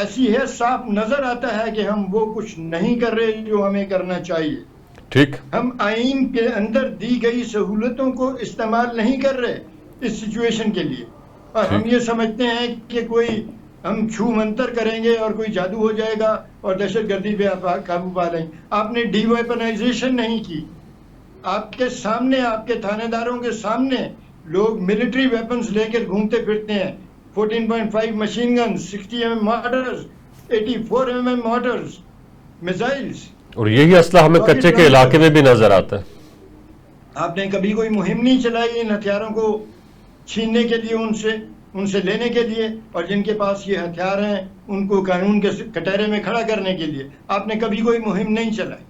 ایسی ہے، صاف نظر آتا ہے کہ ہم وہ کچھ نہیں کر رہے جو ہمیں کرنا چاہیے۔ ٹھیک، ہم آئین کے اندر دی گئی سہولتوں کو استعمال نہیں کر رہے اس سچویشن کے لیے، اور ہم یہ سمجھتے ہیں کہ کوئی ہم چھو منتر کریں گے اور کوئی جادو ہو جائے گا اور دہشت گردی پہ قابو پا لیں گے۔ آپ نے ڈی ویپنائزیشن نہیں کی۔ آپ کے سامنے، آپ کے تھانے داروں کے سامنے لوگ ملٹری ویپنز لے کر گھومتے پھرتے ہیں، 14.5 machine guns, 60 mm martyrs, 84 mm martyrs, missiles, اور یہی اسلحہ ہمیں کچے کے علاقے میں بھی نظر آتا ہے۔ آپ نے کبھی کوئی مہم نہیں چلائی ان ہتھیاروں کو چھیننے کے لیے، ان سے لینے کے لیے، اور جن کے پاس یہ ہتھیار ہیں ان کو قانون کے کٹہرے میں کھڑا کرنے کے لیے آپ نے کبھی کوئی مہم نہیں چلائی۔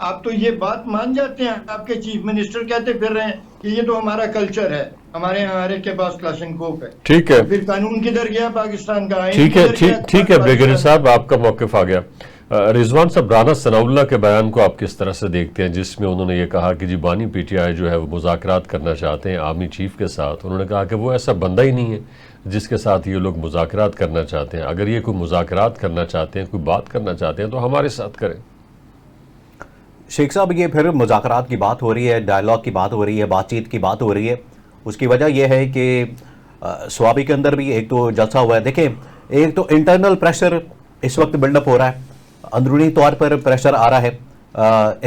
آپ تو یہ بات مان جاتے ہیں، آپ کے چیف منسٹر کہتے پھر رہے ہیں کہ یہ تو ہمارا کلچر ہے، ہمارے یہاں ہر ایک کے پاس کلاشنکوف ہے۔ ٹھیک ہے، پھر قانون کدھر گیا پاکستان کا؟ ٹھیک ہے بریگیڈیئر صاحب، آپ کا موقف آ گیا۔ رضوان صاحب، رانا ثناء اللہ کے بیان کو آپ کس طرح سے دیکھتے ہیں، جس میں انہوں نے یہ کہا کہ جی بانی پی ٹی آئی جو ہے وہ مذاکرات کرنا چاہتے ہیں آرمی چیف کے ساتھ؟ انہوں نے کہا کہ وہ ایسا بندہ ہی نہیں ہے جس کے ساتھ یہ لوگ مذاکرات کرنا چاہتے ہیں۔ اگر یہ کوئی مذاکرات کرنا چاہتے ہیں، کوئی بات کرنا چاہتے ہیں تو ہمارے ساتھ کریں۔ شیخ صاحب، یہ پھر مذاکرات کی بات ہو رہی ہے، ڈائلاگ کی بات ہو رہی ہے، بات چیت کی بات ہو رہی ہے۔ اس کی وجہ یہ ہے کہ سوابی کے اندر بھی ایک تو جلسہ ہوا ہے۔ دیکھیں، ایک تو انٹرنل پریشر اس وقت بلڈ اپ ہو رہا ہے، اندرونی طور پر پریشر آ رہا ہے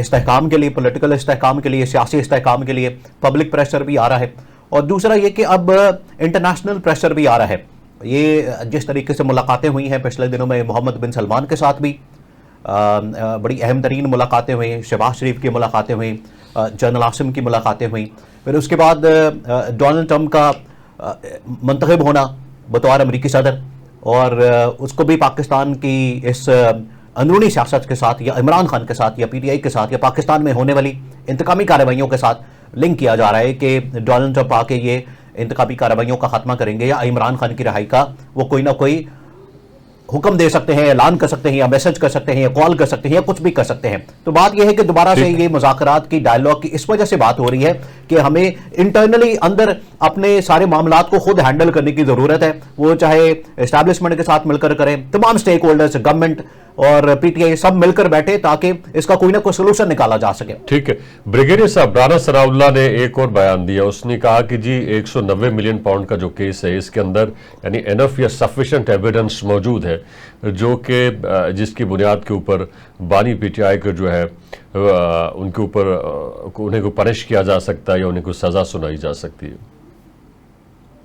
استحکام کے لیے، پولیٹیکل استحکام کے لیے، سیاسی استحکام کے لیے پبلک پریشر بھی آ رہا ہے، اور دوسرا یہ کہ اب انٹرنیشنل پریشر بھی آ رہا ہے یہ جس طریقے سے ملاقاتیں ہوئی ہیں پچھلے دنوں میں محمد بن سلمان کے ساتھ بھی بڑی اہم ترین ملاقاتیں ہوئیں، شہباز شریف کی ملاقاتیں ہوئیں، جنرل عاصم کی ملاقاتیں ہوئیں، پھر اس کے بعد ڈونلڈ ٹرمپ کا منتخب ہونا بطور امریکی صدر، اور اس کو بھی پاکستان کی اس اندرونی سیاست کے ساتھ یا عمران خان کے ساتھ یا پی ٹی آئی کے ساتھ یا پاکستان میں ہونے والی انتقامی کارروائیوں کے ساتھ لنک کیا جا رہا ہے کہ ڈونلڈ ٹرمپ آ کے یہ انتخابی کارروائیوں کا خاتمہ کریں گے یا عمران خان کی رہائی کا وہ کوئی نہ کوئی حکم دے سکتے ہیں، اعلان کر سکتے ہیں یا میسج کر سکتے ہیں یا کال کر سکتے ہیں یا کچھ بھی کر سکتے ہیں۔ تو بات یہ ہے کہ دوبارہ سے یہ مذاکرات کی ڈائیلاگ کی اس وجہ سے بات ہو رہی ہے کہ ہمیں انٹرنلی اندر اپنے سارے معاملات کو خود ہینڈل کرنے کی ضرورت ہے، وہ چاہے اسٹیبلشمنٹ کے ساتھ مل کر کریں، تمام سٹیک ہولڈرز، گورنمنٹ اور پی ٹی آئی سب مل کر بیٹھے تاکہ اس کا کوئی نہ کوئی سلوشن نکالا جا سکے۔ ٹھیک ہے، بریگیڈیئر صاحب رانا ثناء اللہ نے ایک اور بیان دیا، اس نے کہا کہ جی 190 ملین پاؤنڈ کا جو کیس ہے اس کے اندر یعنی انف یا سفیشنٹ ایویڈنس موجود ہے جو کہ جس کی بنیاد کے اوپر بانی پی ٹی آئی کو جو ہے ان کے اوپر انہیں کو پنش کیا جا سکتا ہے یا انہیں کو سزا سنائی جا سکتی ہے۔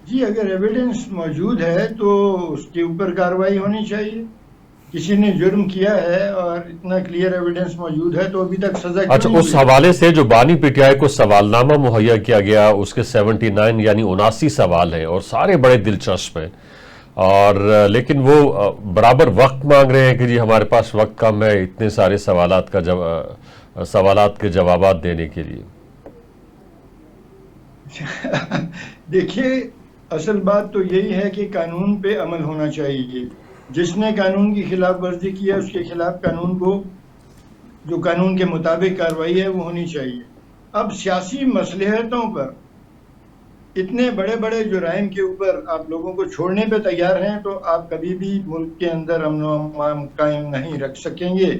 جی اگر ایویڈنس موجود ہے تو اس کے اوپر کارروائی ہونی چاہیے۔ کسی نے جرم کیا ہے اور اتنا کلیئر ایویڈنس موجود ہے تو ابھی تک سزا کیوں اچھا، نہیں اس ہوئی؟ حوالے سے جو بانی پی ٹی آئی کو سوالنامہ مہیا کیا گیا اس کے 79 یعنی 79 سوال ہیں اور سارے بڑے دلچسپ ہیں، اور لیکن وہ برابر وقت مانگ رہے ہیں کہ جی ہمارے پاس وقت کم ہے اتنے سارے سوالات کے جوابات دینے کے لیے۔ دیکھیے اصل بات تو یہی ہے کہ قانون پہ عمل ہونا چاہیے۔ جس نے قانون کی خلاف ورزی کیا اس کے خلاف قانون کو جو قانون کے مطابق کارروائی ہے وہ ہونی چاہیے۔ اب سیاسی مصلحتوں پر اتنے بڑے بڑے جرائم کے اوپر آپ لوگوں کو چھوڑنے پہ تیار ہیں تو آپ کبھی بھی ملک کے اندر امن و امان قائم نہیں رکھ سکیں گے۔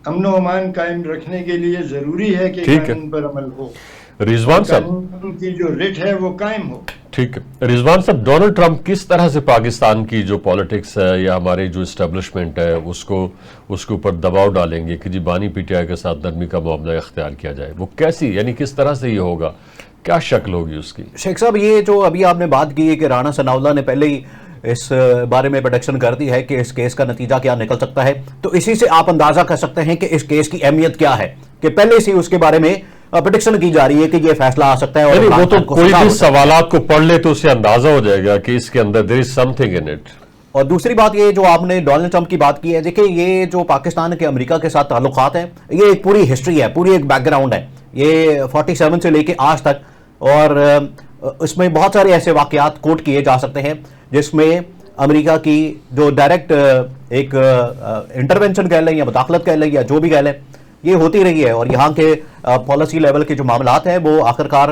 امن و امان قائم رکھنے کے لیے ضروری ہے کہ قانون پر عمل ہو، رضوان صاحب قانون کی جو رٹ ہے وہ قائم ہو۔ ٹھیک ہے رضوان صاحب، ڈونلڈ ٹرمپ کس طرح سے پاکستان کی جو پالیٹکس ہے یا ہمارے جو اسٹیبلشمنٹ ہے اس کے اوپر دباؤ ڈالیں گے کہ جی بانی پی ٹی آئی کے ساتھ نرمی کا معاملہ اختیار کیا جائے، وہ کیسی یعنی کس طرح سے یہ ہوگا، کیا شکل ہوگی اس کی؟ شیخ صاحب یہ جو ابھی آپ نے بات کی ہے کہ رانا ثناء اللہ نے پہلے ہی اس بارے میں پریڈکشن کر دی ہے کہ اس کیس کا نتیجہ کیا نکل سکتا ہے، تو اسی سے آپ اندازہ کر سکتے ہیں کہ اس کیس کی اہمیت کیا ہے کہ پہلے سے اس کے بارے میں پریڈکشن کی جا رہی ہے کہ یہ فیصلہ آ سکتا ہے، اور وہ تو کوئی بھی سوالات کو پڑھ لے تو اسے اندازہ ہو جائے گا کہ اس کے اندر there is something in it۔ اور دوسری بات یہ جو آپ نے ڈونلڈ ٹرمپ کی بات کی ہے، دیکھیں یہ جو پاکستان کے امریکہ کے ساتھ تعلقات ہیں یہ ایک پوری ہسٹری ہے، پوری ایک بیک گراؤنڈ ہے، یہ 47 سے لے کے آج تک، اور اس میں بہت سارے ایسے واقعات کوٹ کیے جا سکتے ہیں جس میں امریکہ کی جو ڈائریکٹ ایک انٹرونشن کہہ لیں یا مداخلت کہہ لیں یا جو بھی کہہ لیں یہ ہوتی رہی ہے، اور یہاں کے پالیسی لیول کے جو معاملات ہیں وہ آخرکار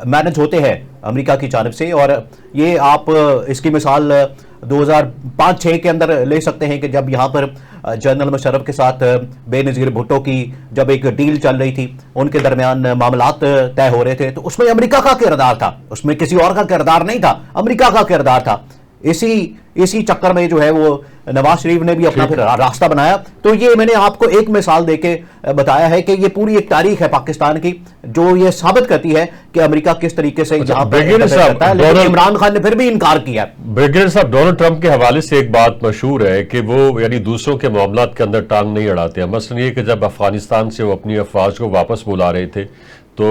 مینج ہوتے ہیں امریکہ کی جانب سے، اور یہ آپ اس کی مثال 2005-6 کے اندر لے سکتے ہیں کہ جب یہاں پر جنرل مشرف کے ساتھ بے نظیر بھٹو کی جب ایک ڈیل چل رہی تھی، ان کے درمیان معاملات طے ہو رہے تھے، تو اس میں امریکہ کا کردار تھا، اس میں کسی اور کا کردار نہیں تھا، امریکہ کا کردار تھا۔ اسی چکر میں جو ہے وہ نواز شریف نے بھی اپنا پھر راستہ بنایا۔ تو یہ میں نے آپ کو ایک مثال دے کے بتایا ہے کہ یہ پوری ایک تاریخ ہے پاکستان کی جو یہ ثابت کرتی ہے کہ امریکہ کس طریقے سے یہاں پر کرتا ہے، لیکن عمران خان نے پھر بھی انکار کیا۔ بریگیڈیئر صاحب، ڈونلڈ ٹرمپ کے حوالے سے ایک بات مشہور ہے کہ وہ یعنی دوسروں کے معاملات کے اندر ٹانگ نہیں اڑاتے ہیں۔ مثلا یہ کہ جب افغانستان سے وہ اپنی افواج کو واپس بلا رہے تھے تو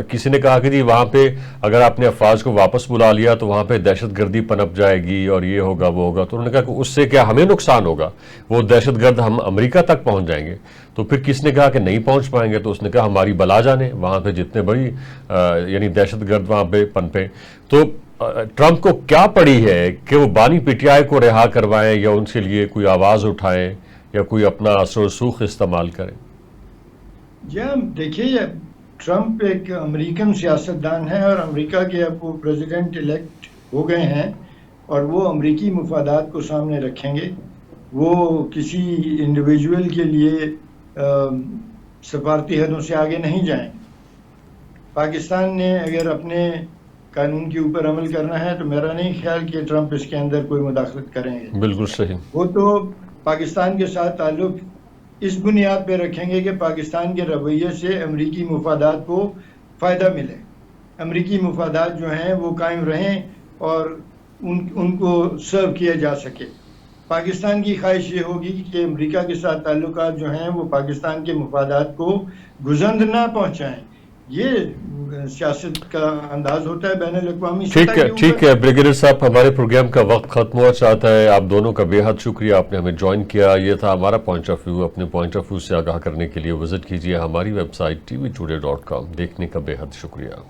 کسی نے کہا کہ جی وہاں پہ اگر آپ نے افواج کو واپس بلا لیا تو وہاں پہ دہشت گردی پنپ جائے گی اور یہ ہوگا وہ ہوگا، تو انہوں نے کہا کہ اس سے کیا ہمیں نقصان ہوگا، وہ دہشت گرد ہم امریکہ تک پہنچ جائیں گے۔ تو پھر کس نے کہا کہ نہیں پہنچ پائیں گے، تو اس نے کہا ہماری بلا جانے وہاں پہ جتنے بڑی یعنی دہشت گرد وہاں پہ پنپیں۔ تو ٹرمپ کو کیا پڑی ہے کہ وہ بانی پی ٹی آئی کو رہا کروائیں یا ان کے لیے کوئی آواز اٹھائیں یا کوئی اپنا اثر و رسوخ استعمال کریں؟ جی دیکھیے ٹرمپ ایک امریکن سیاستدان ہے اور امریکہ کے اب وہ پریزیڈنٹ الیکٹ ہو گئے ہیں اور وہ امریکی مفادات کو سامنے رکھیں گے، وہ کسی انڈیویجول کے لیے سفارتی حدوں سے آگے نہیں جائیں۔ پاکستان نے اگر اپنے قانون کے اوپر عمل کرنا ہے تو میرا نہیں خیال کہ ٹرمپ اس کے اندر کوئی مداخلت کریں گے۔ بالکل صحیح۔ وہ تو پاکستان کے ساتھ تعلق اس بنیاد پہ رکھیں گے کہ پاکستان کے رویے سے امریکی مفادات کو فائدہ ملے، امریکی مفادات جو ہیں وہ قائم رہیں اور ان کو سرو کیا جا سکے. پاکستان کی خواہش یہ ہوگی کہ امریکہ کے ساتھ تعلقات جو ہیں وہ پاکستان کے مفادات کو گزند نہ پہنچائیں. یہ سیاست کا انداز ہوتا ہے بین الاقوامی سطح کے اوپر. ٹھیک ہے بریگیڈیئر صاحب، ہمارے پروگرام کا وقت ختم ہوا چاہتا ہے. آپ دونوں کا بے حد شکریہ، آپ نے ہمیں جوائن کیا. یہ تھا ہمارا پوائنٹ آف ویو. اپنے پوائنٹ آف ویو سے آگاہ کرنے کے لیے وزٹ کیجیے ہماری ویب سائٹ tvtoday.com. دیکھنے کا بے حد شکریہ.